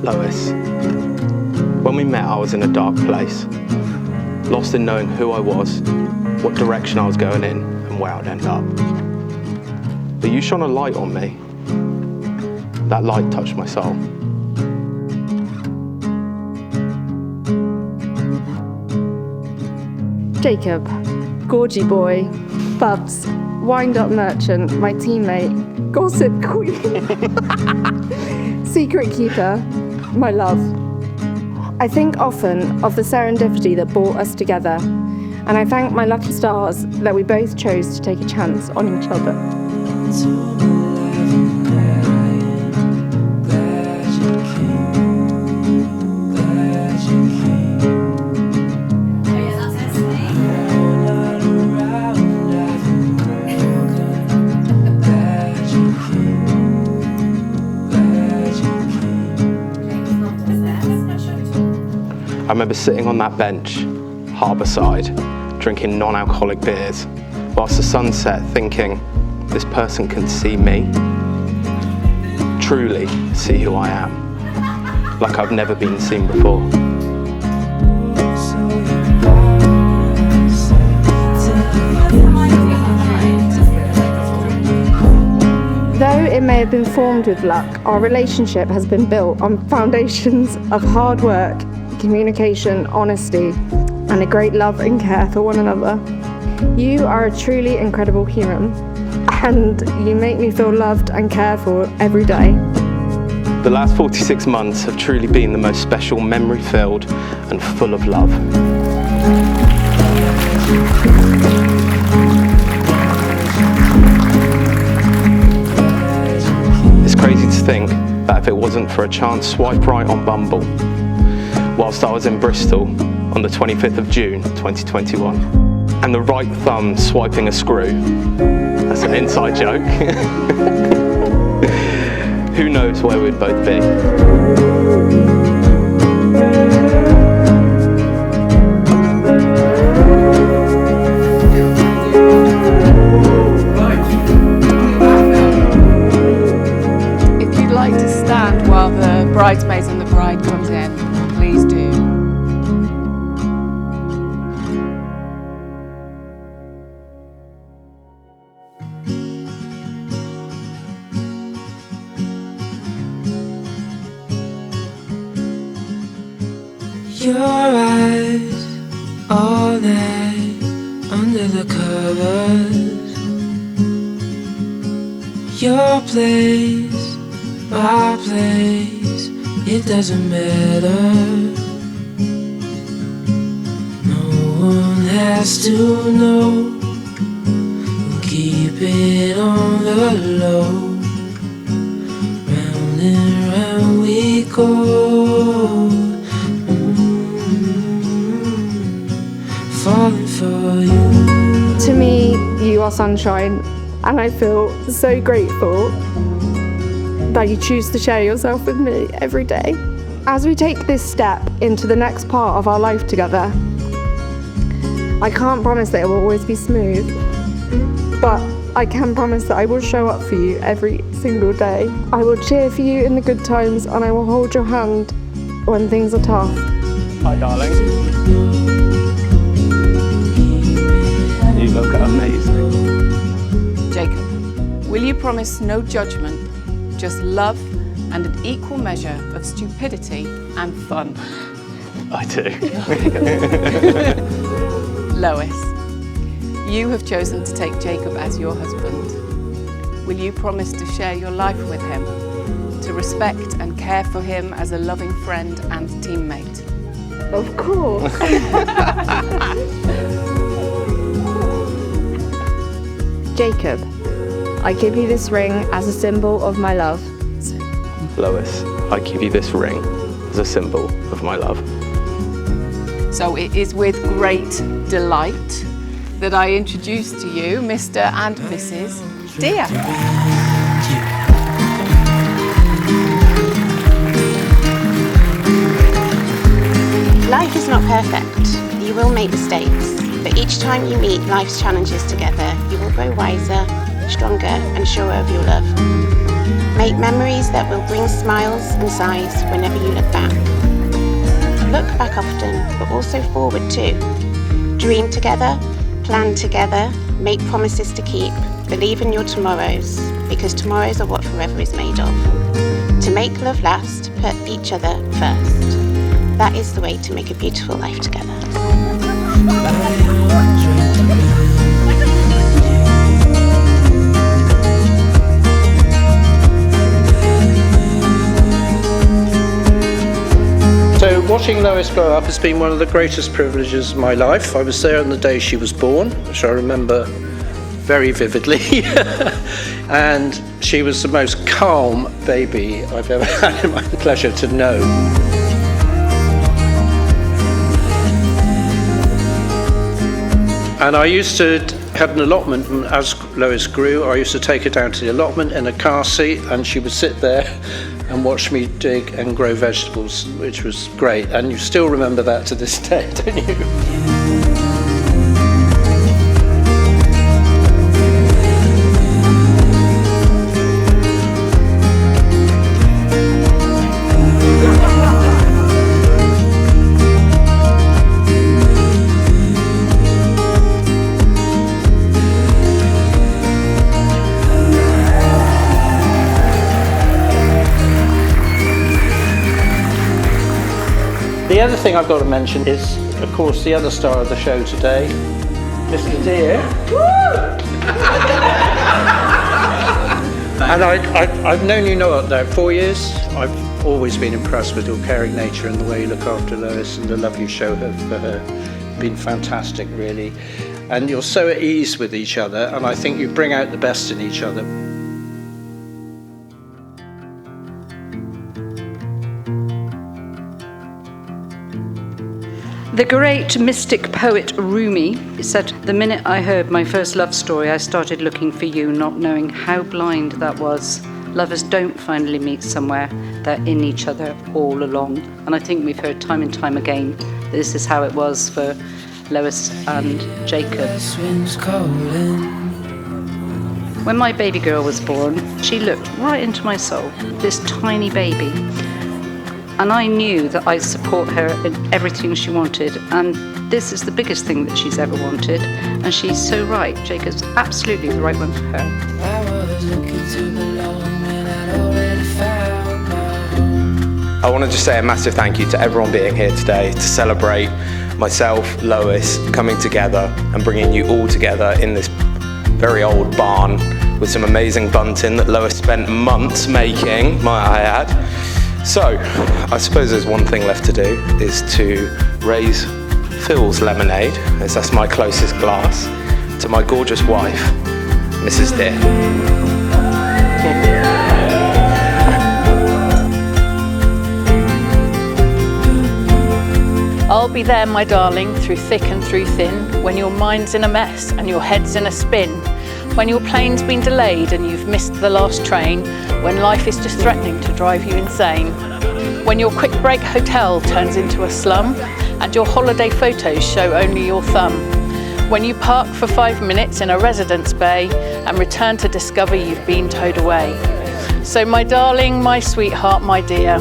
Lois, when we met I was in a dark place, lost in knowing who I was, what direction I was going in and where I'd end up. But you shone a light on me. That light touched my soul. Jacob, gorgy boy, Bubs, wind-up merchant, my teammate, gossip queen, secret keeper, my love. I think often of the serendipity that brought us together, and I thank my lucky stars that we both chose to take a chance on each other. I remember sitting on that bench, harbourside, drinking non-alcoholic beers, whilst the sun set, thinking, this person can see me, truly see who I am, like I've never been seen before. Though it may have been formed with luck, our relationship has been built on foundations of hard work, communication, honesty, and a great love and care for one another. You are a truly incredible human, and you make me feel loved and cared for every day. The last 46 months have truly been the most special, memory-filled and full of love. It's crazy to think that if it wasn't for a chance swipe right on Bumble, whilst I was in Bristol on the 25th of June 2021, and the right thumb swiping a screw, that's an inside joke, who knows where we'd both be. If you'd like to stand while the bridesmaids and the bride comes in, please do. Your eyes all night under the covers. Your place, my place, it doesn't matter. No one has to know. We'll keep it on the low. Round and round we go. Falling for you. To me, you are sunshine, and I feel so grateful that you choose to share yourself with me every day. As we take this step into the next part of our life together, I can't promise that it will always be smooth, but I can promise that I will show up for you every single day. I will cheer for you in the good times, and I will hold your hand when things are tough. Hi, darling. You look amazing. Jacob, will you promise no judgment, just love and an equal measure of stupidity and fun? I do. Lois, you have chosen to take Jacob as your husband. Will you promise to share your life with him, to respect and care for him as a loving friend and teammate? Of course. Jacob, I give you this ring as a symbol of my love. Lois, I give you this ring as a symbol of my love. So it is with great delight that I introduce to you Mr. and Mrs. Dear. Life is not perfect. You will make mistakes, but each time you meet life's challenges together, you will grow wiser, stronger, and surer of your love. Make memories that will bring smiles and sighs whenever you look back. Look back often, but also forward too. Dream together, plan together, make promises to keep, believe in your tomorrows, because tomorrows are what forever is made of. To make love last, put each other first. That is the way to make a beautiful life together. So watching Lois grow up has been one of the greatest privileges of my life. I was there on the day she was born, which I remember very vividly. And she was the most calm baby I've ever had my pleasure to know. And I used to have an allotment, and as Lois grew, I used to take her down to the allotment in a car seat, and she would sit there and watch me dig and grow vegetables, which was great. And you still remember that to this day, don't you? The other thing I've got to mention is, of course, the other star of the show today, Mr. Deere. And I've known you now 4 years. I've always been impressed with your caring nature and the way you look after Lois and the love you show her for her. Been fantastic, really. And you're so at ease with each other, and I think you bring out the best in each other. The great mystic poet Rumi said, "The minute I heard my first love story, I started looking for you, not knowing how blind that was. Lovers don't finally meet somewhere, they're in each other all along." And I think we've heard time and time again that this is how it was for Lois and Jacob. When my baby girl was born, she looked right into my soul, this tiny baby. And I knew that I'd support her in everything she wanted, and this is the biggest thing that she's ever wanted. And she's so right. Jacob's absolutely the right one for her. I want to just say a massive thank you to everyone being here today to celebrate myself, Lois, coming together and bringing you all together in this very old barn with some amazing bunting that Lois spent months making, might I add. So, I suppose there's one thing left to do, is to raise Phil's lemonade, as that's my closest glass, to my gorgeous wife, Mrs. Deere. I'll be there, my darling, through thick and through thin, when your mind's in a mess and your head's in a spin, when your plane's been delayed and you've missed the last train, when life is just threatening to drive you insane, when your quick break hotel turns into a slum and your holiday photos show only your thumb, when you park for 5 minutes in a residence bay and return to discover you've been towed away. So my darling, my sweetheart, my dear,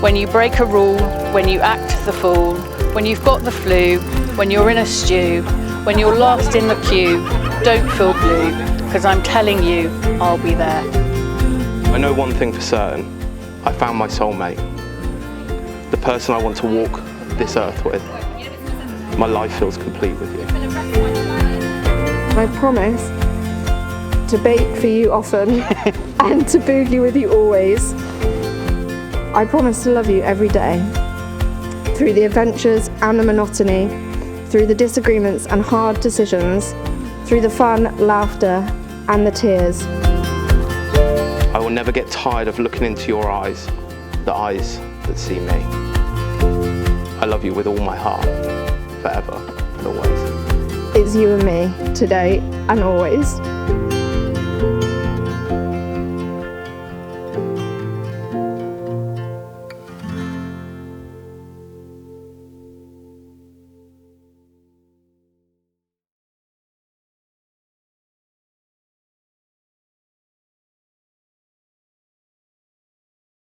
when you break a rule, when you act the fool, when you've got the flu, when you're in a stew, when you're last in the queue, don't feel blue, because I'm telling you, I'll be there. I know one thing for certain, I found my soulmate, the person I want to walk this earth with. My life feels complete with you. I promise to bake for you often and to boogie with you always. I promise to love you every day, through the adventures and the monotony, through the disagreements and hard decisions, through the fun, laughter and the tears. I will never get tired of looking into your eyes, the eyes that see me. I love you with all my heart, forever and always. It's you and me, today and always.